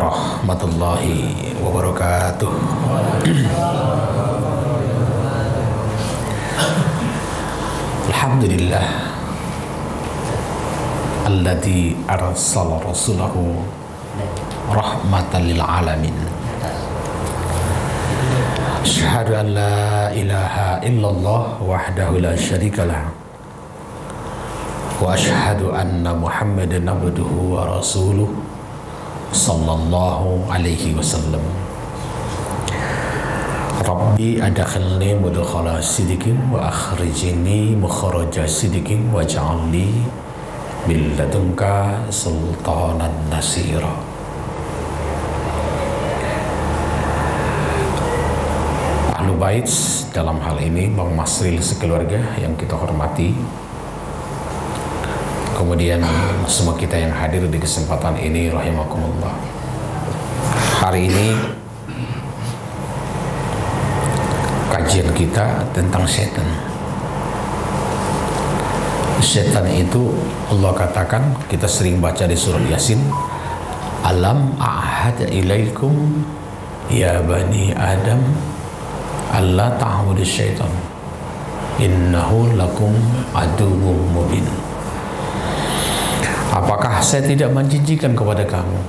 warahmatullahi wabarakatuh. Alhamdulillah alladzi arsala rasulahu rahmatan lil alamin. Asyhadu an la ilaha illallah wahdahu la syarikalah wa asyhadu anna Muhammadan abduhu wa rasuluh sallallahu alaihi wasallam. Rabbi adkhilni mudkhala sidqin wa akhrijni mukhraja sidqin waj'alni min ladunka sultanan nasira. Ahlu bait dalam hal ini Bang Masril sekeluarga yang kita hormati, kemudian semua kita yang hadir di kesempatan ini rahimakumullah. Hari ini kajian kita tentang setan. Setan itu Allah katakan, kita sering baca di surat Yasin, alam a'had ilaikum ya bani Adam alla ta'budu syaitan innahu lakum aduwwum mubin. Apakah saya tidak menjanjikan kepada kamu,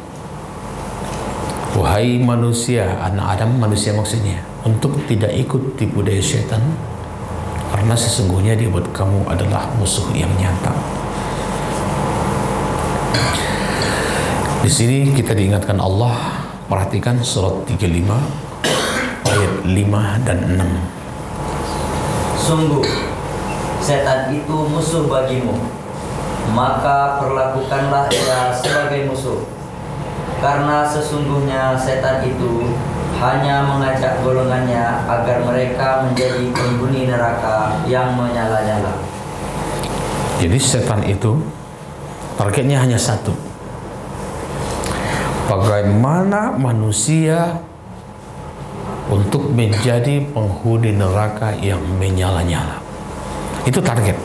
wahai manusia, anak Adam, manusia maksudnya, untuk tidak ikut tipu daya syaitan, karena sesungguhnya dia buat kamu adalah musuh yang nyata. Di sini kita diingatkan Allah, perhatikan surat 35 ayat 5 dan 6. Sungguh setan itu musuh bagimu, maka perlakukanlah dia sebagai musuh, karena sesungguhnya setan itu hanya mengajak golongannya agar mereka menjadi penghuni neraka yang menyala-nyala. Jadi setan itu targetnya hanya satu, bagaimana manusia untuk menjadi penghuni neraka yang menyala-nyala. Itu target.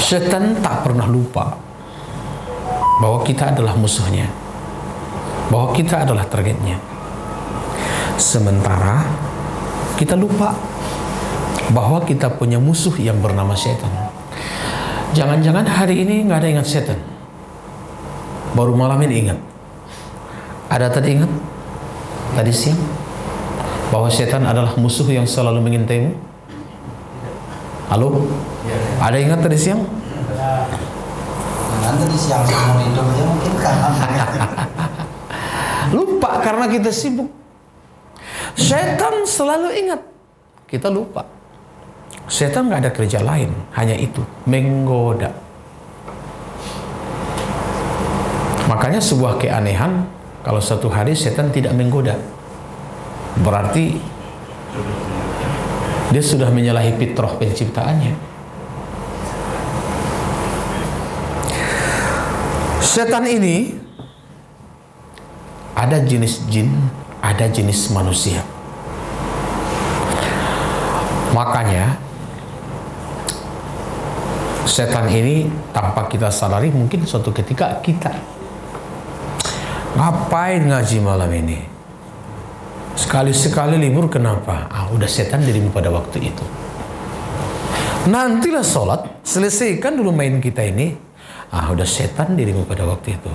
Setan tak pernah lupa bahwa kita adalah musuhnya, bahwa kita adalah targetnya. Sementara kita lupa bahwa kita punya musuh yang bernama setan. Jangan-jangan hari ini nggak ada ingat setan, baru malam ini ingat. Ada tadi ingat tadi siang bahwa setan adalah musuh yang selalu mengintaimu? Halo? Ada ingat tadi siang? Nanti siang semua itu ya mungkin kan. Lupa karena kita sibuk. Setan selalu ingat, kita lupa. Setan nggak ada kerja lain, hanya itu, menggoda. Makanya sebuah keanehan kalau satu hari setan tidak menggoda, berarti dia sudah menyalahi fitrah penciptaannya. Setan ini ada jenis jin, ada jenis manusia. Makanya setan ini tanpa kita sadari mungkin suatu ketika kita ngapain ngaji malam ini, sekali-sekali libur kenapa? Udah setan dirimu pada waktu itu. Nantilah sholat, selesaikan dulu main kita ini. Udah setan dirimu pada waktu itu.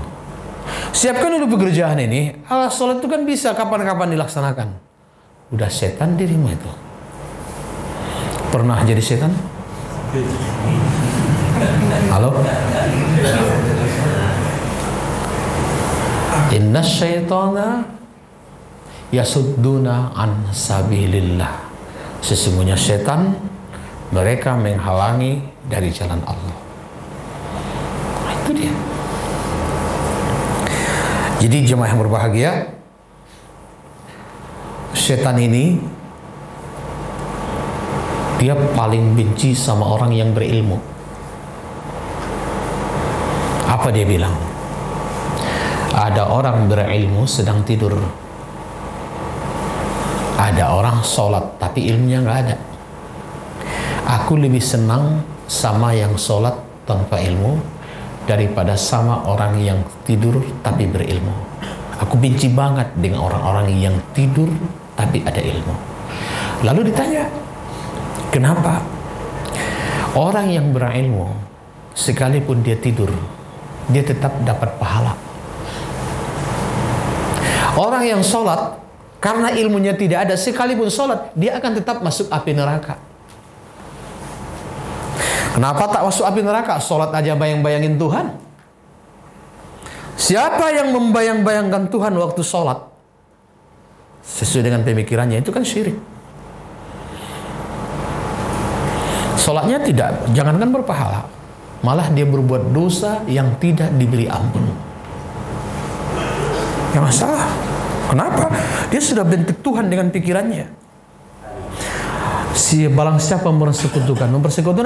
Siapkan dulu pekerjaan ini. Sholat itu kan bisa kapan-kapan dilaksanakan. Udah setan dirimu itu. Pernah jadi setan? Halo? Inna syaitana yasudduna an sabilillah. Sesungguhnya setan, mereka menghalangi dari jalan Allah. Itu dia. Jadi jemaah yang berbahagia, setan ini dia paling benci sama orang yang berilmu. Apa dia bilang? Ada orang berilmu sedang tidur, ada orang sholat tapi ilmunya nggak ada. Aku lebih senang sama yang sholat tanpa ilmu daripada sama orang yang tidur tapi berilmu. Aku benci banget dengan orang-orang yang tidur tapi ada ilmu. Lalu ditanya, kenapa? Orang yang berilmu, sekalipun dia tidur, dia tetap dapat pahala. Orang yang sholat, karena ilmunya tidak ada, sekalipun sholat, dia akan tetap masuk api neraka. Kenapa tak masuk api neraka? Sholat aja bayang-bayangin Tuhan. Siapa yang membayang-bayangkan Tuhan waktu sholat sesuai dengan pemikirannya, itu kan syirik. Sholatnya tidak, jangankan berpahala, malah dia berbuat dosa yang tidak diberi ampun. Ya masalah. Kenapa? Dia sudah bentuk Tuhan dengan pikirannya. Barang siapa mempersekutukan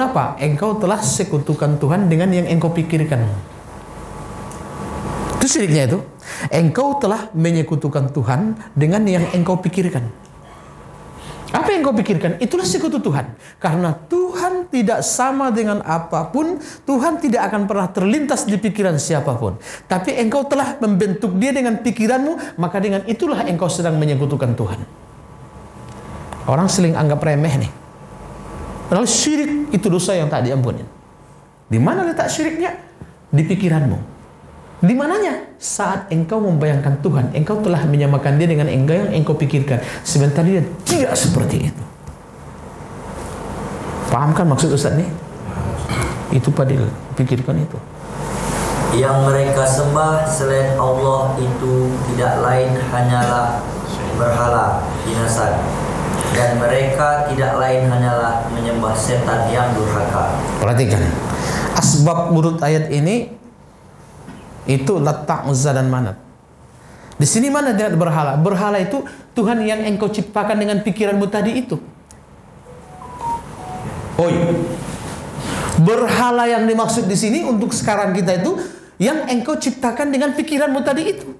apa? Engkau telah sekutukan Tuhan dengan yang engkau pikirkan. Itu syiriknya itu. Engkau telah menyekutukan Tuhan dengan yang engkau pikirkan. Apa yang engkau pikirkan? Itulah sekutu Tuhan. Karena Tuhan tidak sama dengan apapun, Tuhan tidak akan pernah terlintas di pikiran siapapun. Tapi engkau telah membentuk dia dengan pikiranmu, maka dengan itulah engkau sedang menyekutukan Tuhan. Orang seling anggap remeh nih. Padahal syirik itu dosa yang tak diampuni. Di mana letak syiriknya? Di pikiranmu. Di mananya? Saat engkau membayangkan Tuhan, engkau telah menyamakan dia dengan engkau yang engkau pikirkan. Sebentar dia tidak seperti itu. Paham kan maksud Ustaz nih? Itu Padil, pikirkan itu. Yang mereka sembah selain Allah itu tidak lain hanyalah berhala binasa. Dan mereka tidak lain hanyalah menyembah setan yang durhaka. Perhatikan, asbab urut ayat ini itu letak Uzza dan Manat. Di sini mana dia berhala? Berhala itu Tuhan yang engkau ciptakan dengan pikiranmu tadi itu. Oi, berhala yang dimaksud di sini untuk sekarang kita itu yang engkau ciptakan dengan pikiranmu tadi itu.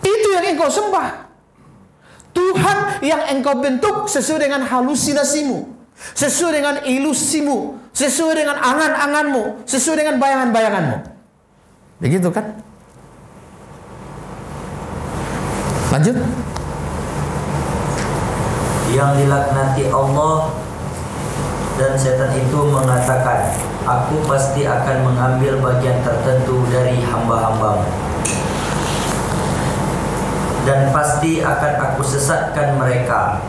Itu yang engkau sembah. Tuhan yang engkau bentuk sesuai dengan halusinasimu, sesuai dengan ilusimu, sesuai dengan angan-anganmu, sesuai dengan bayangan-bayanganmu. Begitu kan? Lanjut. Yang dilaknati Allah dan setan itu mengatakan, aku pasti akan mengambil bagian tertentu dari hamba-hambamu. Dan pasti akan aku sesatkan mereka,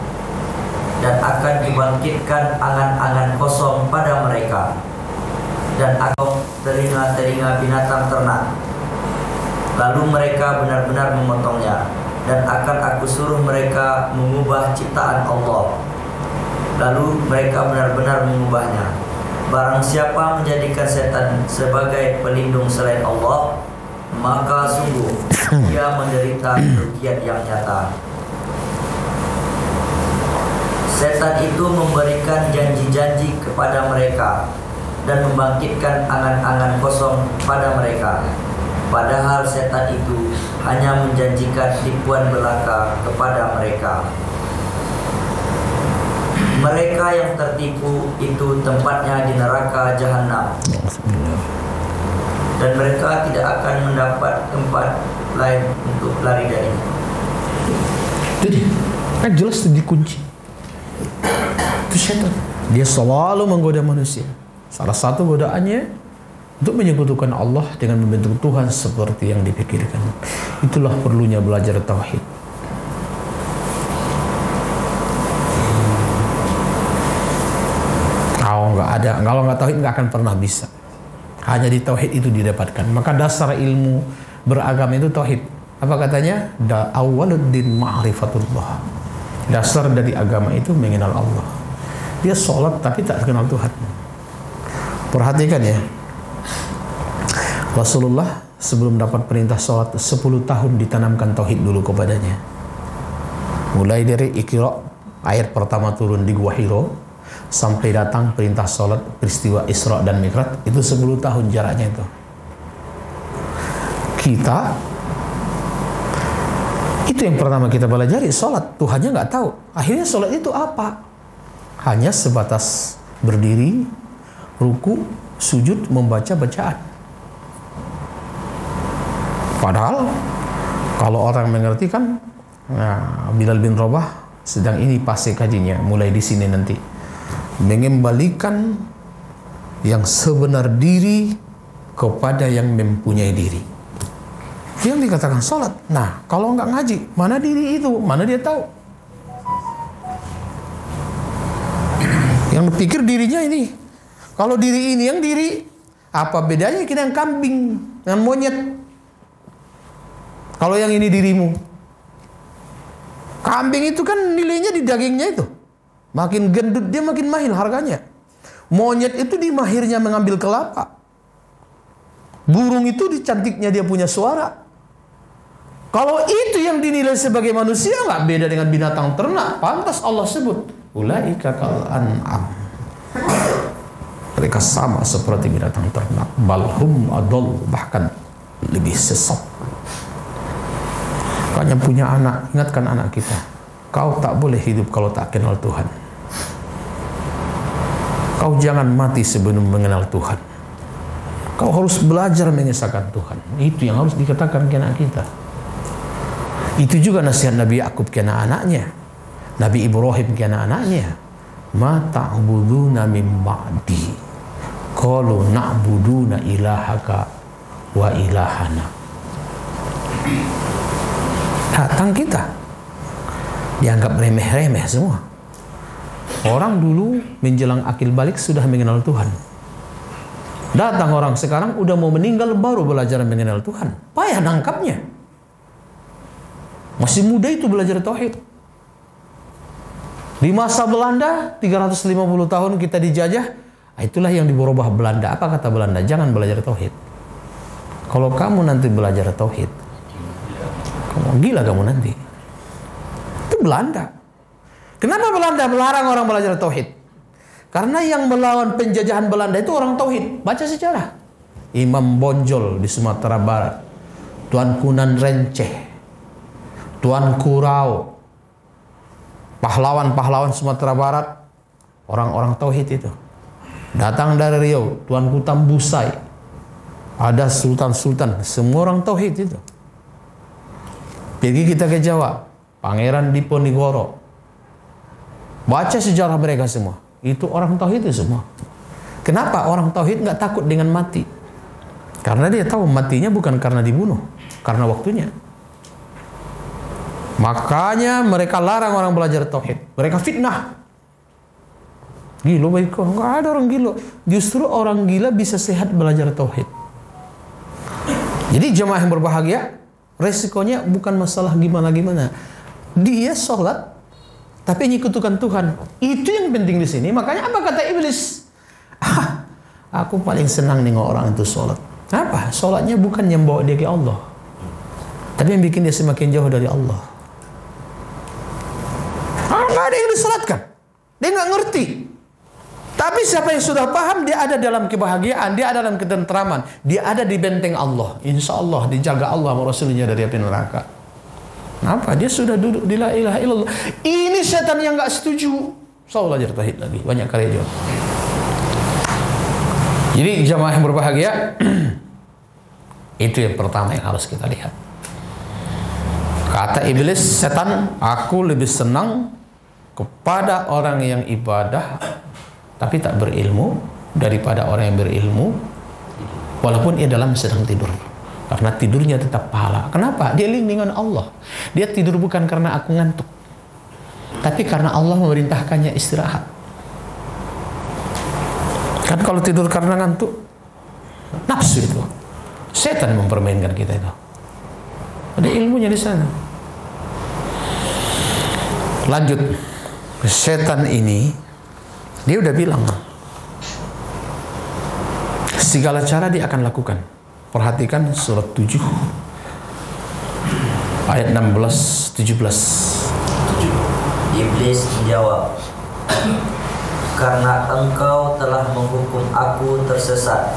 dan akan dibangkitkan angan-angan kosong pada mereka, dan aku telinga-telinga binatang ternak. Lalu mereka benar-benar memotongnya, dan akan aku suruh mereka mengubah ciptaan Allah. Lalu mereka benar-benar mengubahnya. Barang siapa menjadikan setan sebagai pelindung selain Allah, maka sungguh dia menderita kerugian yang nyata. Setan itu memberikan janji-janji kepada mereka dan membangkitkan angan-angan kosong pada mereka. Padahal setan itu hanya menjanjikan tipuan belaka kepada mereka. Mereka yang tertipu itu tempatnya di neraka jahanam. Dan mereka tidak akan mendapat tempat lain untuk lari darinya. Jadi, kan jelas dikunci. Itu setan. Dia selalu menggoda manusia. Salah satu godaannya untuk menyekutukan Allah dengan membentuk Tuhan seperti yang dipikirkan. Itulah perlunya belajar tauhid. Kalau nggak tauhid nggak akan pernah bisa. Hanya di tauhid itu didapatkan. Maka dasar ilmu beragama itu tauhid. Apa katanya? Awwaluddin ma'rifatullah. Dasar dari agama itu mengenal Allah. Dia sholat tapi tak kenal Tuhan. Perhatikan ya. Rasulullah sebelum dapat perintah sholat 10 tahun ditanamkan tauhid dulu kepadanya. Mulai dari Iqra, ayat pertama turun di Gua Hiro, sampai datang perintah sholat peristiwa Isra dan Mi'raj, itu 10 tahun jaraknya itu. Kita itu yang pertama kita pelajari, sholat. Tuhannya nggak tahu. Akhirnya sholat itu apa? Hanya sebatas berdiri, ruku, sujud, membaca bacaan. Padahal kalau orang mengerti kan, nah, Bilal bin Rabah sedang ini pasti kajinya mulai di sini nanti, mengembalikan yang sebenar diri kepada yang mempunyai diri. Yang dikatakan sholat. Nah, kalau nggak ngaji, mana diri itu? Mana dia tahu? Yang pikir dirinya ini. Kalau diri ini yang diri, apa bedanya kita yang kambing dengan monyet? Kalau yang ini dirimu. Kambing itu kan nilainya di dagingnya itu. Makin gendut dia makin mahal harganya. Monyet itu di mahirnya mengambil kelapa. Burung itu di cantiknya dia punya suara. Kalau itu yang dinilai sebagai manusia, nggak beda dengan binatang ternak. Pantas Allah sebut, ulaika kal an'am. Mereka sama seperti binatang ternak. Balhum adol, bahkan lebih sesat. Makanya punya anak, ingatkan anak kita, kau tak boleh hidup kalau tak kenal Tuhan. Kau jangan mati sebelum mengenal Tuhan. Kau harus belajar mengesahkan Tuhan. Itu yang harus dikatakan ke anak kita. Itu juga nasihat Nabi Yakub ke anak-anaknya, Nabi Ibrahim ke anak-anaknya. Ma ta'buduna min ba'di qalu na'buduna ilahaka wa ilahana. Datang kita dianggap remeh-remeh semua. Orang dulu menjelang akil balik sudah mengenal Tuhan. Datang orang sekarang udah mau meninggal baru belajar mengenal Tuhan. Payah nangkapnya. Masih muda itu belajar tauhid. Di masa Belanda 350 tahun kita dijajah. Itulah yang diberubah Belanda. Apa kata Belanda? Jangan belajar tauhid. Kalau kamu nanti belajar tauhid, kamu gila kamu nanti. Itu Belanda. Kenapa Belanda melarang orang belajar tauhid? Karena yang melawan penjajahan Belanda itu orang tauhid. Baca sejarah. Imam Bonjol di Sumatera Barat, Tuan Kunan Renceh, Tuan Kurau, pahlawan-pahlawan Sumatera Barat, orang-orang tauhid itu. Datang dari Riau, Tuan Kutam Busai, ada sultan-sultan, semua orang tauhid itu. Pergi kita ke Jawa, Pangeran Diponegoro. Baca sejarah mereka semua. Itu orang tauhid itu semua. Kenapa orang tauhid nggak takut dengan mati? Karena dia tahu matinya bukan karena dibunuh, karena waktunya. Makanya mereka larang orang belajar tauhid. Mereka fitnah. Gila baik kok, nggak ada orang gila. Justru orang gila bisa sehat belajar tauhid. Jadi jemaah yang berbahagia, resikonya bukan masalah gimana-gimana. Dia sholat, tapi nyekutukan Tuhan. Itu yang penting di sini. Makanya apa kata iblis? Aku paling senang nengok orang itu sholat. Apa? Sholatnya bukan yang bawa dia ke Allah, tapi yang bikin dia semakin jauh dari Allah. Nggak ada yang disolatkan. Dia nggak ngerti. Tapi siapa yang sudah paham, dia ada dalam kebahagiaan, dia ada dalam ketentraman, dia ada di benteng Allah. Insya Allah dijaga Allah sama Rasulnya dari api neraka. Kenapa? Dia sudah duduk di la ilaha illallah. Ini setan yang nggak setuju. So belajar tauhid lagi, banyak karya juga. Jadi jamaah yang berbahagia, itu yang pertama yang harus kita lihat. Kata iblis, setan, aku lebih senang kepada orang yang ibadah tapi tak berilmu daripada orang yang berilmu walaupun ia dalam sedang tidur. Karena tidurnya tetap pahala. Kenapa? Dia link dengan Allah. Dia tidur bukan karena aku ngantuk, tapi karena Allah memerintahkannya istirahat. Kan kalau tidur karena ngantuk, nafsu itu. Setan mempermainkan kita itu. Ada ilmunya di sana. Lanjut. Setan ini, dia udah bilang, segala cara dia akan lakukan. Perhatikan surat 7 ayat 16-17. Iblis menjawab, karena engkau telah menghukum aku tersesat,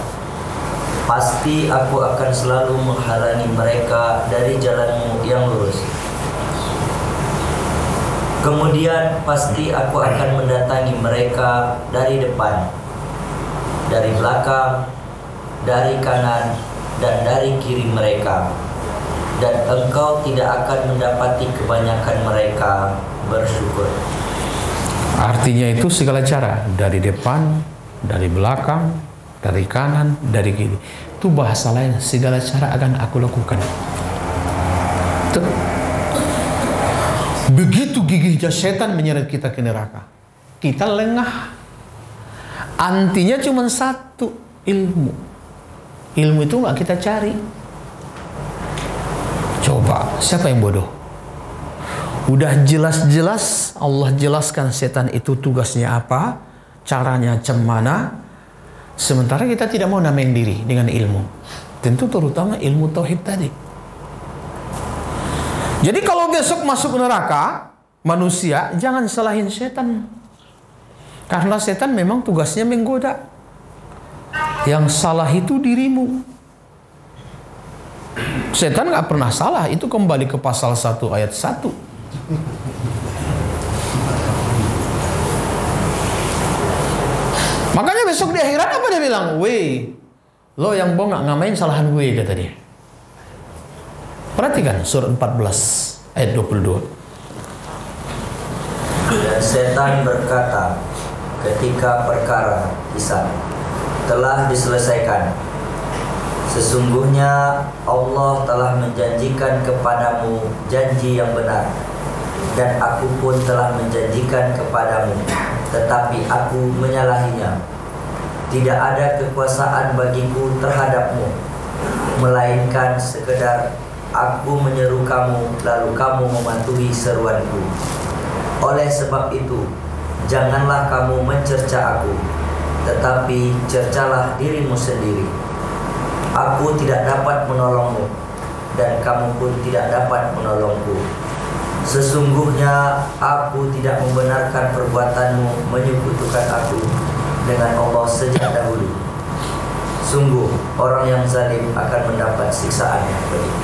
pasti aku akan selalu menghalangi mereka dari jalanmu yang lurus. Kemudian pasti aku akan mendatangi mereka dari depan, dari belakang, dari kanan, dan dari kiri mereka, dan engkau tidak akan mendapati kebanyakan mereka bersyukur. Artinya itu segala cara, dari depan, dari belakang, dari kanan, dari kiri. Itu bahasa lain, segala cara akan aku lakukan. Tuh. Begitu gigihnya setan menyeret kita ke neraka, kita lengah. Antinya cuma satu, ilmu. Ilmu itu nggak kita cari. Coba, siapa yang bodoh? Udah jelas-jelas Allah jelaskan setan itu tugasnya apa, caranya macam mana. Sementara kita tidak mau namain diri dengan ilmu. Tentu terutama ilmu tauhid tadi. Jadi kalau besok masuk neraka manusia, jangan salahin setan. Karena setan memang tugasnya menggoda. Yang salah itu dirimu. Setan gak pernah salah. Itu kembali ke pasal 1 ayat 1. Makanya besok di akhirat apa dia bilang? Weh, lo yang bongak ngamain salahan gue, kata dia. Perhatikan surat 14 ayat 22. Dan setan berkata ketika perkara hisab telah diselesaikan, sesungguhnya Allah telah menjanjikan kepadamu janji yang benar, dan aku pun telah menjanjikan kepadamu, tetapi aku menyalahinya. Tidak ada kekuasaan bagiku terhadapmu, melainkan sekedar aku menyeru kamu, lalu kamu mematuhi seruanku. Oleh sebab itu, janganlah kamu mencerca aku, tetapi cercalah dirimu sendiri. Aku tidak dapat menolongmu, dan kamu pun tidak dapat menolongku. Sesungguhnya aku tidak membenarkan perbuatanmu menyekutukan aku dengan Allah sejak dahulu. Sungguh orang yang zalim akan mendapat siksaan yang pedih.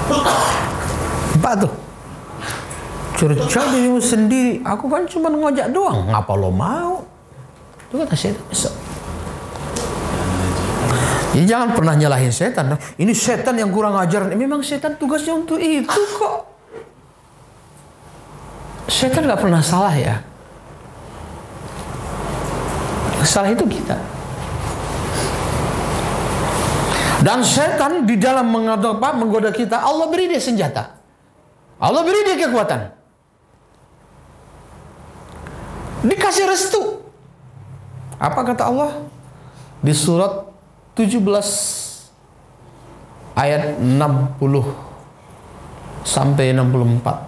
Apa tuh? Cerca dirimu sendiri. Aku kan cuma ngajak doang. Ngapa lo mau? Itu kata setan besok. Jadi jangan pernah nyalahin setan. Ini setan yang kurang ajar. Memang setan tugasnya untuk itu kok. Setan gak pernah salah ya. Salah itu kita. Dan setan di dalam menggoda kita, Allah beri dia senjata. Allah beri dia kekuatan. Dikasih restu. Apa kata Allah? Di surat 17 ayat 60 sampai 64.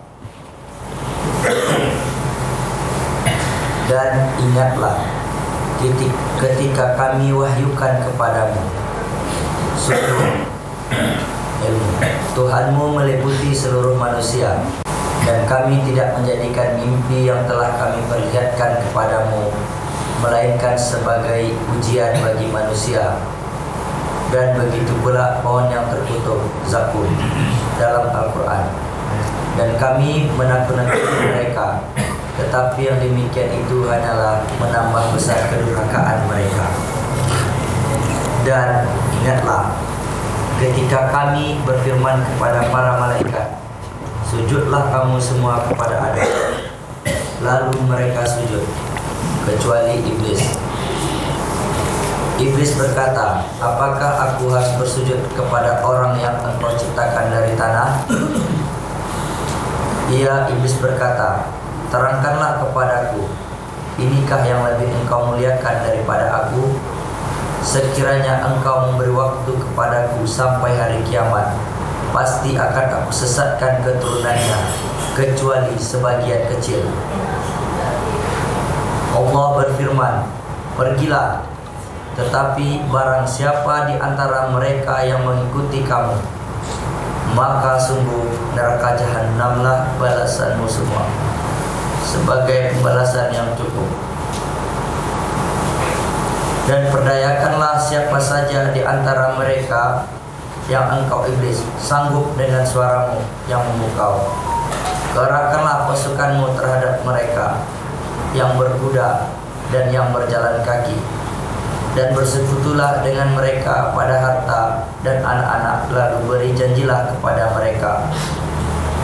Dan ingatlah ketika kami wahyukan kepadamu sungguh ilmu Tuhanmu meliputi seluruh manusia, dan kami tidak menjadikan mimpi yang telah kami perlihatkan kepadamu melainkan sebagai ujian bagi manusia. Dan begitu pula pohon yang terkutuk, zakum, dalam Al-Quran. Dan kami menakut-nakuti mereka, tetapi yang demikian itu hanyalah menambah besar kedurhakaan mereka. Dan ingatlah ketika kami berfirman kepada para malaikat, sujudlah kamu semua kepada Adam. Lalu mereka sujud, kecuali iblis. Iblis berkata, apakah aku harus bersujud kepada orang yang engkau ciptakan dari tanah? Iblis berkata, terangkanlah kepadaku, inikah yang lebih engkau muliakan daripada aku? Sekiranya engkau memberi waktu kepadaku sampai hari kiamat, pasti akan aku sesatkan keturunannya, kecuali sebagian kecil. Allah berfirman, pergilah, tetapi barang siapa di antara mereka yang mengikuti kamu, maka sungguh neraka jahanamlah balasanmu semua, sebagai pembalasan yang cukup. Dan perdayakanlah siapa saja di antara mereka yang engkau iblis sanggup dengan suaramu yang memukau. Kerahkanlah pasukanmu terhadap mereka yang berkuda dan yang berjalan kaki, dan bersekutulah dengan mereka pada harta dan anak-anak, lalu beri janjilah kepada mereka.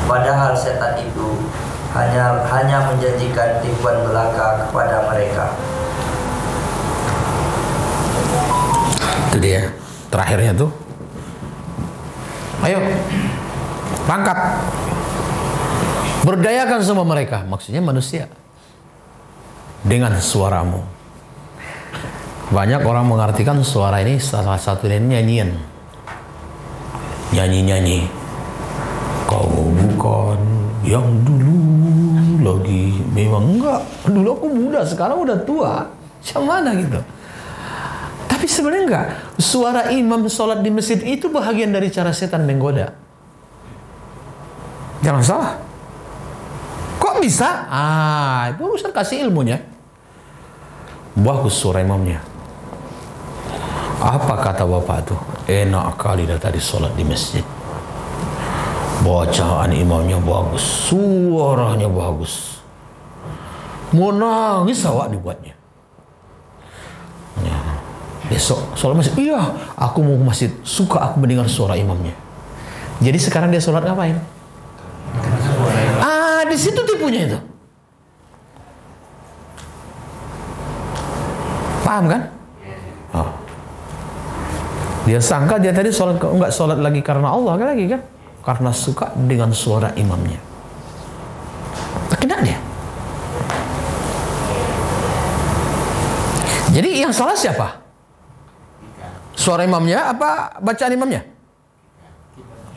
Padahal setan itu hanya menjanjikan tipuan belaka kepada mereka. Itu dia terakhirnya tuh. Ayo, pangkat, berdayakan semua mereka, maksudnya manusia, dengan suaramu. Banyak orang mengartikan suara ini salah satunya nyanyian, nyanyi-nyanyi. Kau bukan yang dulu lagi, memang enggak. Dulu aku muda, sekarang udah tua. Macam mana gitu? Tapi sebenarnya enggak. Suara imam sholat di masjid itu bahagian dari cara setan menggoda. Jangan salah. Kok bisa? Itu Ustaz kasih ilmunya. Bagus suara imamnya. Apa kata bapak tuh? Enak kali dah tadi sholat di masjid. Bacaan imamnya bagus, suaranya bagus. Mau nangis awak dibuatnya. Ya. Besok sholat masjid, iya, aku mau ke masjid, suka aku mendengar suara imamnya. Jadi sekarang dia sholat ngapain? Di situ tipunya itu. Paham kan? Oh. Dia sangka dia tadi sholat, enggak sholat lagi karena Allah kan lagi kan? Karena suka dengan suara imamnya. Kena dia. Jadi yang salah siapa? Suara imamnya apa bacaan imamnya?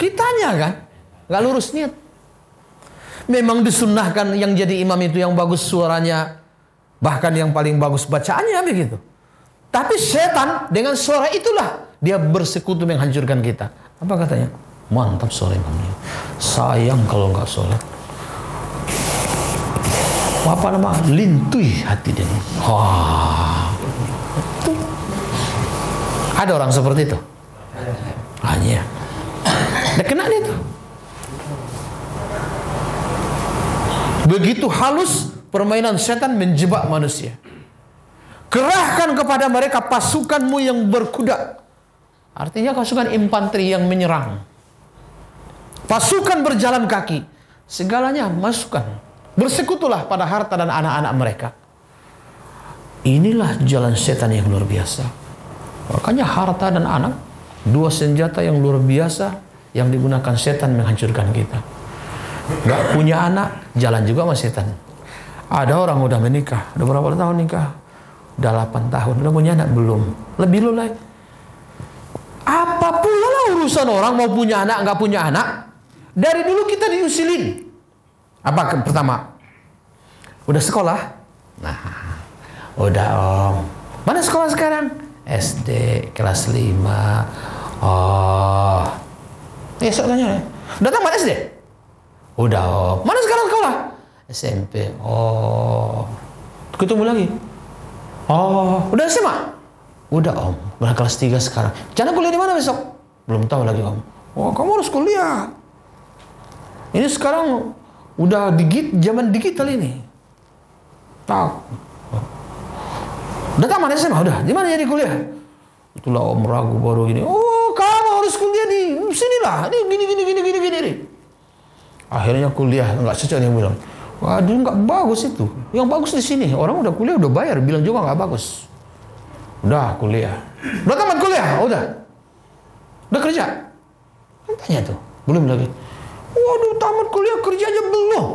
Kitanya kan? Gak lurus niat. Memang disunnahkan yang jadi imam itu yang bagus suaranya, bahkan yang paling bagus bacaannya begitu. Tapi setan dengan suara itulah dia bersekutu menghancurkan kita. Apa katanya? Mantap suara imamnya. Sayang kalau nggak sholat. Apa nama? Lintui hati dia. Ada orang seperti itu. Hanya. Udah kena dia tuh. Begitu halus permainan setan menjebak manusia. Kerahkan kepada mereka pasukanmu yang berkuda. Artinya pasukan infanteri yang menyerang. Pasukan berjalan kaki. Segalanya masukkan. Bersekutulah pada harta dan anak-anak mereka. Inilah jalan setan yang luar biasa. Makanya harta dan anak, dua senjata yang luar biasa yang digunakan setan menghancurkan kita. Gak punya anak, jalan juga sama setan. Ada orang udah menikah, udah berapa tahun nikah? Udah 8 tahun, udah punya anak belum? Lebih lu lah. Apa pula lah urusan orang mau punya anak, gak punya anak? Dari dulu kita diusilin. Apa pertama? Udah sekolah? Nah, udah om. Mana sekolah sekarang? SD kelas 5. Oh. Esok tanya. Udah tamat SD? Udah om. Mana sekarang sekolah? SMP. Oh. Ketemu lagi. Oh. Udah SMA? Udah om. Udah kelas 3 sekarang. Jangan kuliah di mana besok? Belum tahu lagi om. Oh, kamu harus kuliah. Ini sekarang udah zaman digital ini. Tahu. Udah tamat SMA, udah. Di mana jadi kuliah? Itulah om ragu baru gini. Oh, kamu harus kuliah di sinilah. Ini gini. Akhirnya kuliah nggak cocok yang bilang. Waduh, nggak bagus itu. Yang bagus di sini. Orang udah kuliah udah bayar, bilang juga nggak bagus. Udah kuliah. Udah tamat kuliah, udah. Udah kerja. Tanya tuh, belum lagi. Waduh, tamat kuliah kerja aja belum.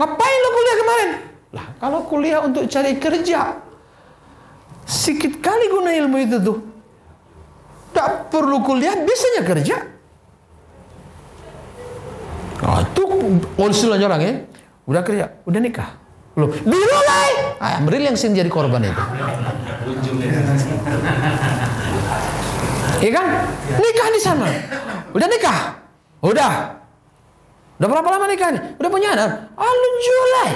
Ngapain lo kuliah kemarin? Lah, kalau kuliah untuk cari kerja, sikit kali guna ilmu itu tuh. Tak perlu kuliah, biasanya kerja. Nah, itu usulannya orang ya. Udah kerja, udah nikah. Belum. Dimulai. Amril yang sering jadi korban itu. Iya kan? Nikah di sana. Udah nikah. Udah berapa lama nikah nih? Udah punya anak? Alun Julai.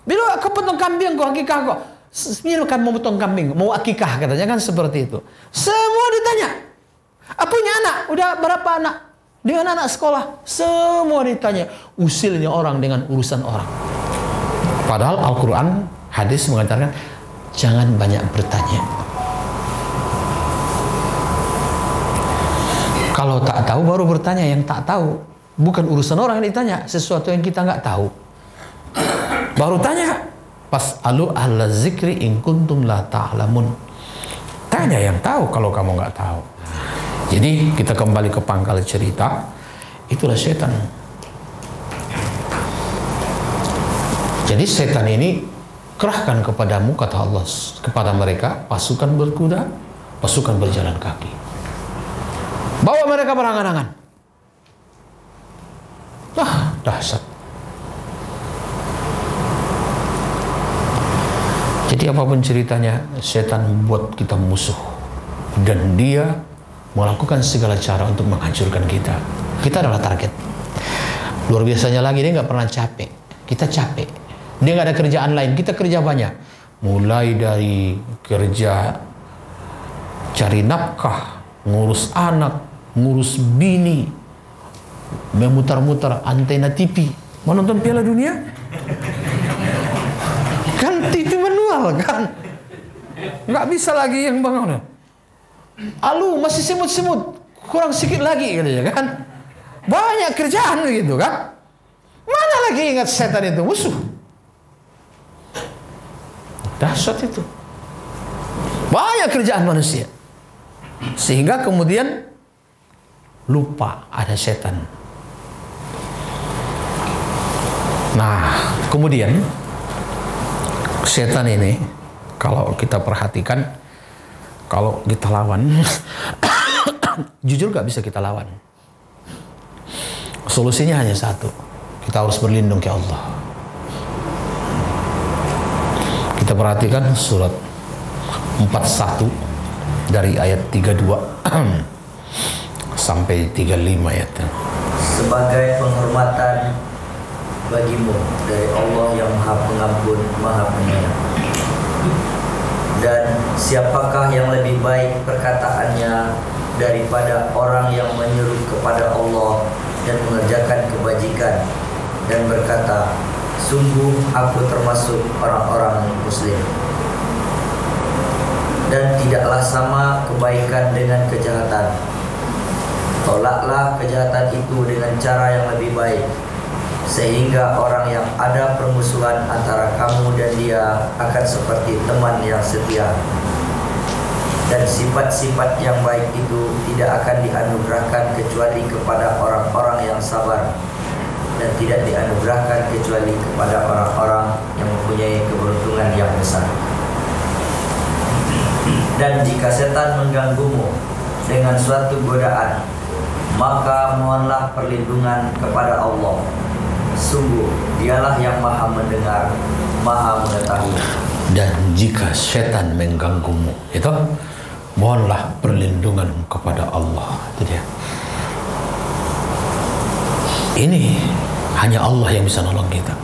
Bila kau potong kambing, kau akikah kau. Semua kan mau potong kambing, mau akikah katanya kan seperti itu. Semua ditanya. Punya anak? Udah berapa anak? Dengan anak sekolah? Semua ditanya. Usilnya orang dengan urusan orang. Padahal Al-Quran, hadis mengatakan jangan banyak bertanya. Kalau tak tahu baru bertanya yang tak tahu. Bukan urusan orang yang ditanya, sesuatu yang kita nggak tahu. Baru tanya. Fas'alu ahla zikri in kuntum la ta'lamun. Tanya yang tahu kalau kamu nggak tahu. Jadi kita kembali ke pangkal cerita. Itulah setan. Jadi setan ini kerahkan kepadamu, kata Allah, kepada mereka pasukan berkuda, pasukan berjalan kaki. Bawa mereka berangan-angan. Dahsyat. Jadi apapun ceritanya, setan buat kita musuh. Dan dia melakukan segala cara untuk menghancurkan kita. Kita adalah target. Luar biasanya lagi, dia nggak pernah capek. Kita capek. Dia nggak ada kerjaan lain, kita kerja banyak. Mulai dari kerja cari nafkah, ngurus anak, ngurus bini, memutar-mutar antena TV, menonton Piala Dunia. Kan TV manual kan, nggak bisa lagi yang bangun. Alu masih semut-semut, kurang sedikit lagi katanya kan. Banyak kerjaan gitu kan. Mana lagi ingat setan itu musuh? Dahsyat itu. Banyak kerjaan manusia. Sehingga kemudian lupa ada setan. Nah, kemudian setan ini kalau kita perhatikan, kalau kita lawan, jujur gak bisa kita lawan. Solusinya hanya satu, kita harus berlindung ke Allah. Kita perhatikan surat 41 dari ayat 32 sampai 35 ayat. Sebagai penghormatan bagimu dari Allah yang Maha Pengampun, Maha Penyayang. Dan siapakah yang lebih baik perkataannya daripada orang yang menyeru kepada Allah dan mengerjakan kebajikan dan berkata, sungguh aku termasuk orang-orang muslim. Dan tidaklah sama kebaikan dengan kejahatan. Tolaklah kejahatan itu dengan cara yang lebih baik, sehingga orang yang ada permusuhan antara kamu dan dia akan seperti teman yang setia. Dan sifat-sifat yang baik itu tidak akan dianugerahkan kecuali kepada orang-orang yang sabar, dan tidak dianugerahkan kecuali kepada orang-orang yang mempunyai keberuntungan yang besar. Dan jika setan mengganggumu dengan suatu godaan, maka mohonlah perlindungan kepada Allah. Sungguh dialah yang Maha mendengar, Maha mengetahui. Dan jika setan mengganggumu, itu mohonlah perlindungan kepada Allah. Itu dia. Ini hanya Allah yang bisa nolong kita.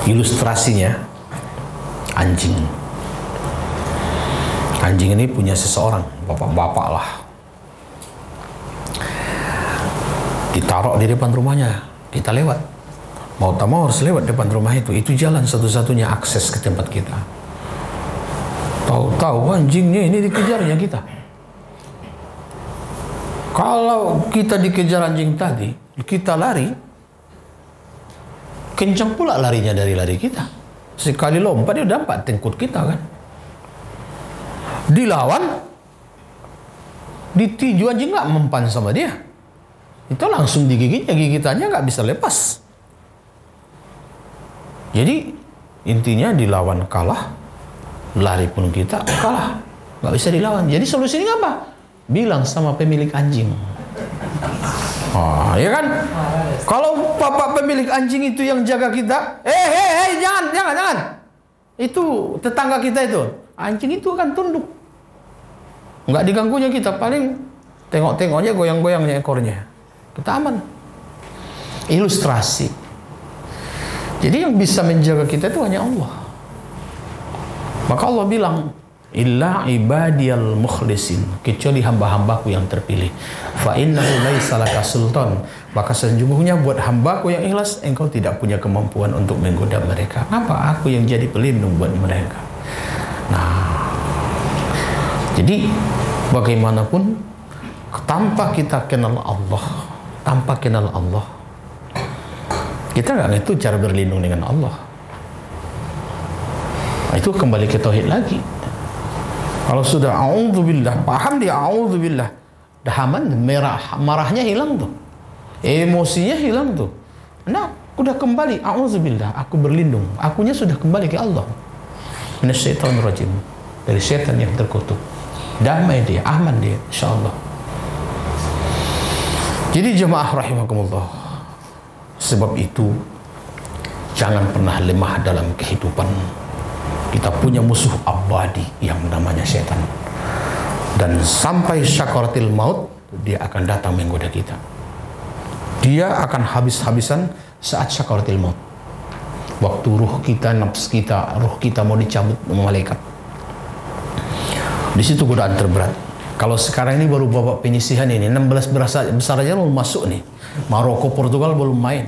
Ilustrasinya anjing. Anjing ini punya seseorang, bapak-bapak lah. Ditaruh di depan rumahnya, kita lewat. Mau tak mau harus lewat depan rumah itu. Itu jalan satu-satunya akses ke tempat kita. Tahu-tahu anjingnya ini dikejarnya kita. Kalau kita dikejar anjing tadi, kita lari, kencang pula larinya dari lari kita. Sekali lompat dia dapat tengkut kita kan. Dilawan, ditinju anjing nggak mempan sama dia. Itu langsung digigitnya, gigitannya nggak bisa lepas. Jadi intinya dilawan kalah, lari pun kita kalah, nggak bisa dilawan. Jadi solusinya apa? Bilang sama pemilik anjing. Oh, ya kan? Kalau bapak pemilik anjing itu yang jaga kita, jangan. Itu tetangga kita itu, anjing itu akan tunduk. Nggak diganggunya kita, paling tengok-tengoknya, goyang-goyangnya ekornya. Kita aman. Ilustrasi. Jadi yang bisa menjaga kita itu hanya Allah. Maka Allah bilang, illa ibadiyal mukhlisin, kecuali hamba-hambaku yang terpilih. Fa innahu laisa laka sultan, maka sesungguhnya buat hambaku yang ikhlas, engkau tidak punya kemampuan untuk menggoda mereka. Apa? Aku yang jadi pelindung buat mereka. Nah, jadi bagaimanapun tanpa kita kenal Allah, kita nggak ngerti cara berlindung dengan Allah. Itu kembali ke tauhid lagi. Kalau sudah a'udzubillah, paham dia a'udzubillah, dah aman, marahnya hilang tuh, emosinya hilang tuh. Nah, udah kembali a'udzubillah, aku berlindung, akunya sudah kembali ke Allah. Minasyaitonir rajim, dari setan yang terkutuk. Damai dia, aman dia, insyaallah. Jadi jemaah rahimakumullah, sebab itu jangan pernah lemah dalam kehidupan. Kita punya musuh abadi yang namanya setan, dan sampai syakaratil maut dia akan datang menggoda kita. Dia akan habis-habisan saat syakaratil maut, waktu ruh kita, nafs kita, ruh kita mau dicabut sama malaikat. Di situ godaan terberat. Kalau sekarang ini baru bawa penyisihan ini 16 besar aja belum masuk nih. Maroko, Portugal belum main.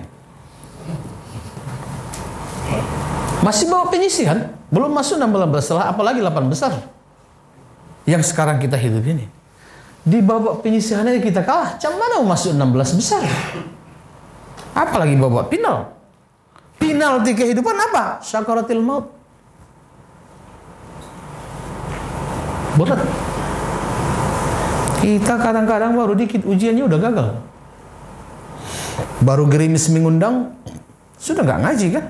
Masih bawa penyisihan, belum masuk 16 besar, apalagi 8 besar. Yang sekarang kita hidup ini. Di babak penyisihan aja kita kalah, macam mana mau masuk 16 besar? Apalagi babak final. Final di kehidupan apa? Syakaratil maut. Berat. Kita kadang-kadang baru dikit ujiannya udah gagal. Baru gerimis mengundang, sudah nggak ngaji kan?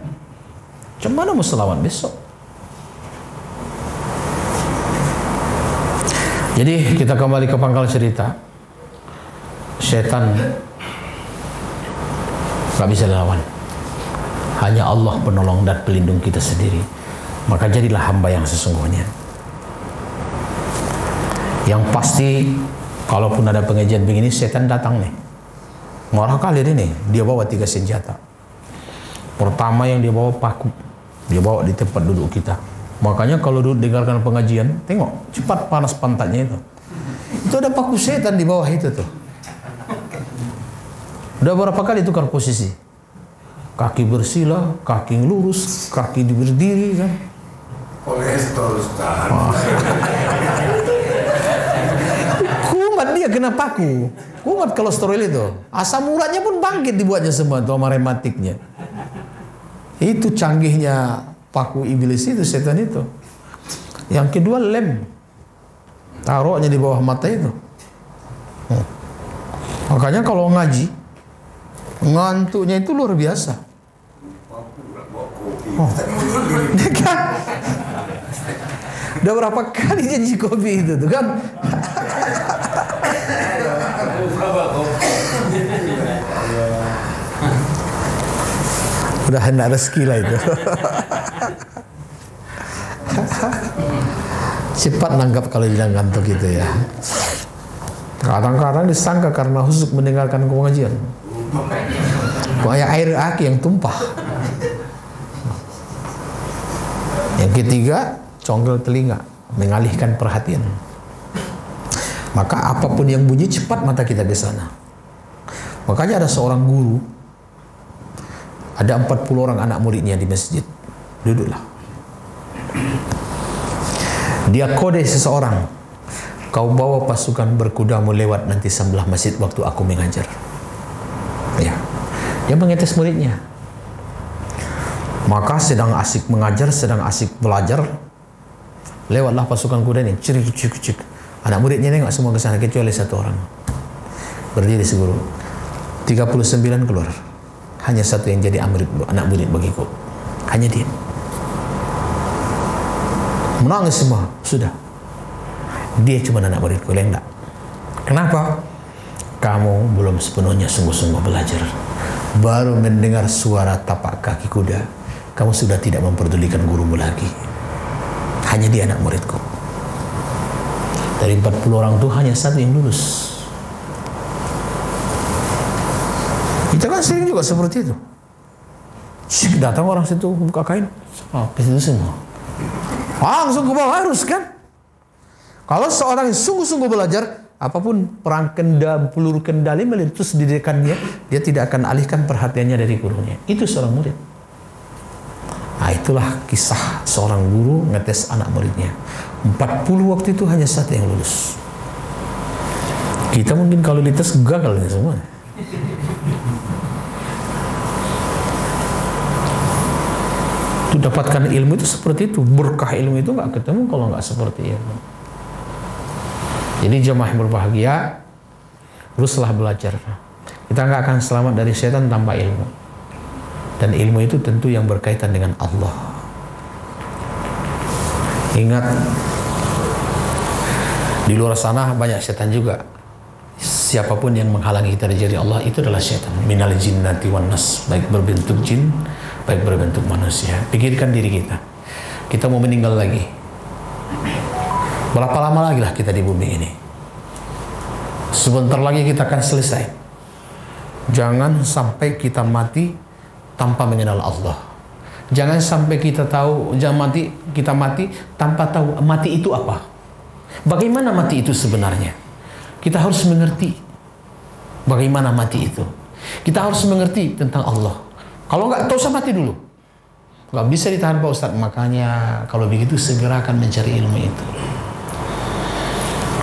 Macam mana mau selawat besok? Jadi kita kembali ke pangkal cerita. Setan nggak bisa dilawan. Hanya Allah penolong dan pelindung kita sendiri. Maka jadilah hamba yang sesungguhnya. Yang pasti, kalaupun ada pengajian begini, setan datang nih. Marah kali ini, dia bawa 3 senjata. Pertama yang dia bawa paku. Dia bawa di tempat duduk kita. Makanya kalau duduk dengarkan pengajian, tengok cepat panas pantatnya itu. Itu ada paku setan di bawah itu tuh. Udah berapa kali tukar posisi? Kaki bersila, kaki lurus, kaki berdiri kan. Kolesterol Ustaz. Kumat dia kena paku. Kumat kolesterol itu. Asam uratnya pun bangkit dibuatnya semua tuh sama rematiknya. Itu canggihnya paku iblis itu, setan itu. Yang kedua lem. Taruhnya di bawah mata itu. Makanya kalau ngaji, ngantuknya itu luar biasa. Kan? Udah berapa kali janji kopi itu tuh kan? Udah hendak rezeki lah itu. Cepat nanggap kalau bilang ngantuk gitu ya. Kadang-kadang disangka karena husuk mendengarkan pengajian. Kayak air aki yang tumpah. Yang ketiga, congkel telinga, mengalihkan perhatian. Maka apapun yang bunyi, cepat mata kita ke sana. Makanya ada seorang guru, ada 40 orang anak muridnya di masjid. Duduklah. Dia kode seseorang, kau bawa pasukan berkudamu lewat nanti sebelah masjid waktu aku mengajar. Ya. Dia mengetes muridnya. Maka sedang asik mengajar, sedang asik belajar, lewatlah pasukan kuda ini. Cik. Anak muridnya nengok semua ke sana kecuali satu orang. Berdiri seguru. 39 keluar. Hanya satu yang jadi anak murid bagiku. Hanya dia. Menangis semua. Sudah. Dia cuma anak muridku, lain enggak. Kenapa? Kamu belum sepenuhnya sungguh-sungguh belajar. Baru mendengar suara tapak kaki kuda, kamu sudah tidak memperdulikan gurumu lagi. Hanya dia anak muridku. Dari 40 orang itu hanya satu yang lulus. Kita kan sering juga seperti itu. Syik, datang orang situ buka kain, itu semua. Langsung ke bawah harus kan? Kalau seorang yang sungguh-sungguh belajar, apapun perang peluru kendali meletus di dekatnya, dia tidak akan alihkan perhatiannya dari gurunya. Itu seorang murid. Nah, itulah kisah seorang guru ngetes anak muridnya. 40 waktu itu hanya satu yang lulus. Kita mungkin kalau dites gagal ini semua. Itu dapatkan ilmu itu seperti itu. Berkah ilmu itu nggak ketemu kalau nggak seperti itu. Jadi jemaah yang berbahagia, teruslah belajar. Kita nggak akan selamat dari setan tanpa ilmu. Dan ilmu itu tentu yang berkaitan dengan Allah. Ingat, di luar sana banyak setan juga. Siapapun yang menghalangi kita dari jadi Allah itu adalah setan. Minal jinnati wan nas, baik berbentuk jin, baik berbentuk manusia. Pikirkan diri kita. Kita mau meninggal lagi. Berapa lama lagi lah kita di bumi ini? Sebentar lagi kita akan selesai. Jangan sampai kita mati tanpa mengenal Allah. Jangan sampai kita mati tanpa tahu mati itu apa. Bagaimana mati itu sebenarnya? Kita harus mengerti bagaimana mati itu. Kita harus mengerti tentang Allah. Kalau nggak tahu, usah mati dulu. Nggak bisa ditahan Pak Ustadz. Makanya kalau begitu segera akan mencari ilmu itu.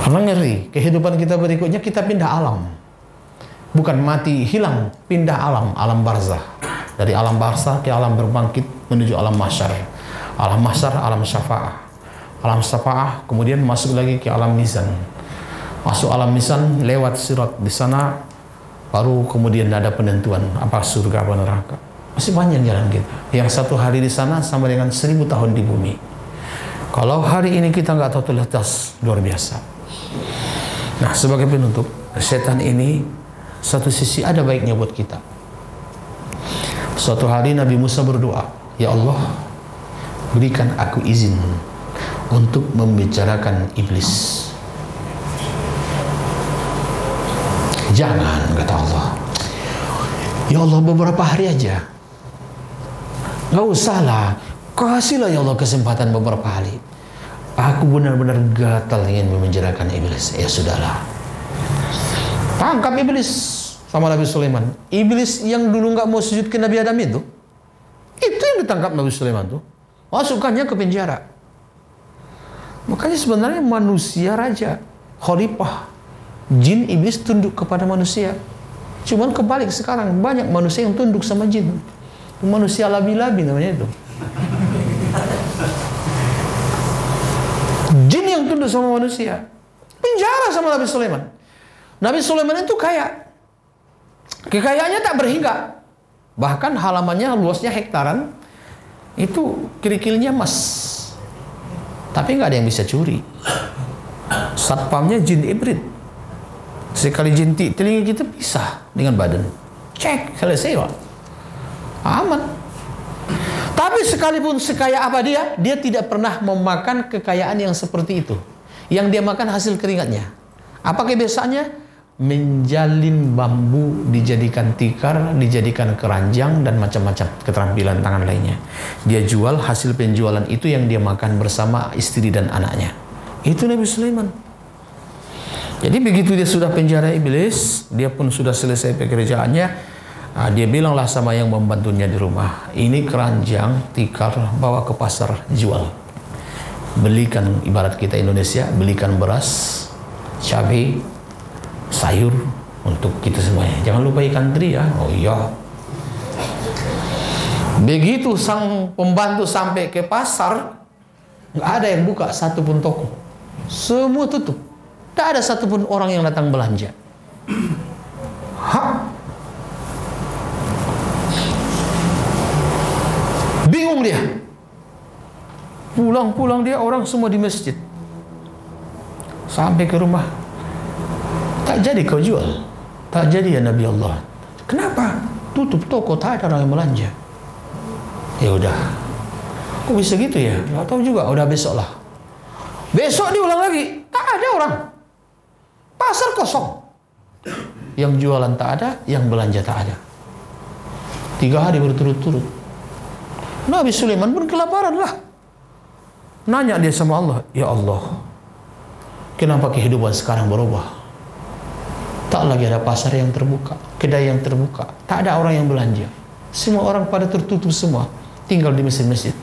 Karena ngeri, kehidupan kita berikutnya kita pindah alam. Bukan mati hilang, pindah alam, alam barzah. Dari alam barzah ke alam berbangkit menuju alam mahsyar. Alam mahsyar, alam syafa'ah. Alam syafa'ah kemudian masuk lagi ke alam mizan. Masuk alam mizan lewat sirat, di sana baru kemudian ada penentuan apa surga apa neraka. Masih panjang jalan kita. Yang satu hari di sana sama dengan 1000 tahun di bumi. Kalau hari ini kita nggak tahu totalitas, luar biasa. Nah, sebagai penutup, setan ini satu sisi ada baiknya buat kita. Suatu hari Nabi Musa berdoa, ya Allah, berikan aku izin untuk membicarakan iblis. Jangan, kata Allah. Ya Allah, beberapa hari aja. Gak usahlah. Kasihlah ya Allah kesempatan beberapa hari. Aku benar-benar gatal ingin memenjarakan iblis. Ya sudahlah. Tangkap iblis sama Nabi Sulaiman. Iblis yang dulu gak mau sujud ke Nabi Adam itu yang ditangkap Nabi Sulaiman tuh. Masukkannya ke penjara. Makanya sebenarnya manusia raja, khalifah. Jin iblis tunduk kepada manusia. Cuman kebalik sekarang, banyak manusia yang tunduk sama jin. Manusia labi-labi namanya itu. Jin yang tunduk sama manusia. Penjara sama Nabi Sulaiman. Nabi Sulaiman itu kaya. Kekayaannya tak berhingga. Bahkan halamannya luasnya hektaran. Itu kerikilnya emas. Tapi nggak ada yang bisa curi. Satpamnya jin ibrit. Sekali jentik telinga kita pisah dengan badan. Cek, selesai Pak. Aman. Tapi sekalipun sekaya apa dia tidak pernah memakan kekayaan yang seperti itu. Yang dia makan hasil keringatnya. Apa kebiasaannya? Menjalin bambu, dijadikan tikar, dijadikan keranjang, dan macam-macam keterampilan tangan lainnya. Dia jual hasil penjualan itu yang dia makan bersama istri dan anaknya. Itu Nabi Sulaiman. Jadi begitu dia sudah penjara iblis, dia pun sudah selesai pekerjaannya. Dia bilanglah sama yang membantunya di rumah, ini keranjang, tikar, bawa ke pasar, jual. Belikan, ibarat kita Indonesia, belikan beras, cabai, sayur untuk kita semuanya. Jangan lupa ikan teri ya. Oh iya. Begitu sang pembantu sampai ke pasar, nggak ada yang buka satupun toko. Semua tutup. Tak ada satupun orang yang datang belanja. Bingung dia. Pulang-pulang dia, orang semua di masjid. Sampai ke rumah. Tak jadi kau jual. Tak jadi ya Nabi Allah. Kenapa? Tutup toko, tak ada orang yang belanja. Ya udah. Kok bisa gitu ya? Gak tahu juga. Udah besok lah. Besok diulang lagi. Tak ada orang. Pasar kosong. Yang jualan tak ada, yang belanja tak ada. 3 hari berturut-turut. Nabi Sulaiman pun kelaparan lah. Nanya dia sama Allah, ya Allah, kenapa kehidupan sekarang berubah? Tak lagi ada pasar yang terbuka, kedai yang terbuka, tak ada orang yang belanja. Semua orang pada tertutup semua, tinggal di masjid-masjid.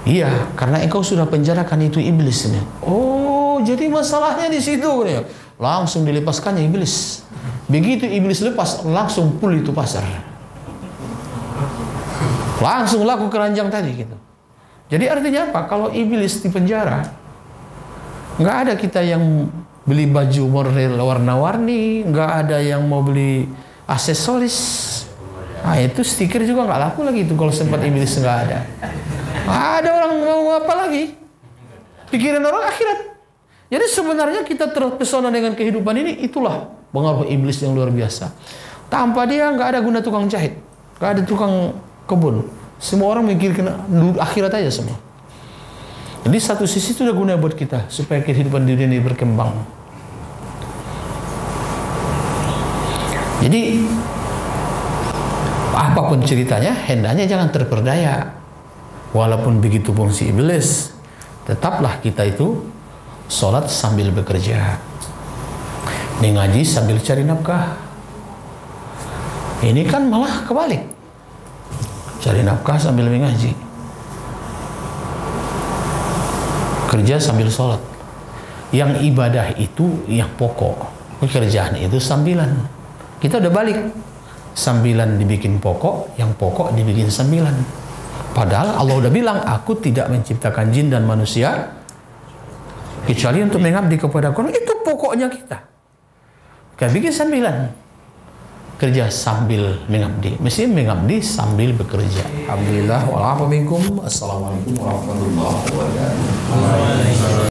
Iya, karena engkau sudah penjarakan itu iblis ini. Oh, jadi masalahnya di situ. langsung dilepaskannya iblis. Begitu iblis lepas, langsung full itu pasar. Langsung laku keranjang tadi gitu. Jadi artinya apa? Kalau iblis di penjara, nggak ada kita yang beli baju model warna-warni, nggak ada yang mau beli aksesoris. Nah itu stiker juga nggak laku lagi itu kalau sempat iblis nggak ada. Ada orang mau apa lagi? Pikiran orang akhirat. Jadi sebenarnya kita terpesona dengan kehidupan ini, itulah pengaruh iblis yang luar biasa. Tanpa dia nggak ada guna tukang jahit, nggak ada tukang kebun. Semua orang mikirkan akhirat aja semua. Jadi satu sisi itu udah guna buat kita supaya kehidupan dunia ini berkembang. Jadi apapun ceritanya, hendaknya jangan terperdaya. Walaupun begitu pun si iblis, tetaplah kita itu sholat sambil bekerja, mengaji sambil cari nafkah. Ini kan malah kebalik, cari nafkah sambil mengaji, kerja sambil sholat. Yang ibadah itu yang pokok, pekerjaan itu sambilan. Kita udah balik, sambilan dibikin pokok, yang pokok dibikin sambilan. Padahal Allah udah bilang, aku tidak menciptakan jin dan manusia kecuali untuk mengabdi kepada Aku. Itu pokoknya kita. Kita bikin sambilan. Kerja sambil mengabdi. Mesti mengabdi sambil bekerja. Alhamdulillah. Wa'alaikum. Assalamualaikum warahmatullahi wabarakatuh.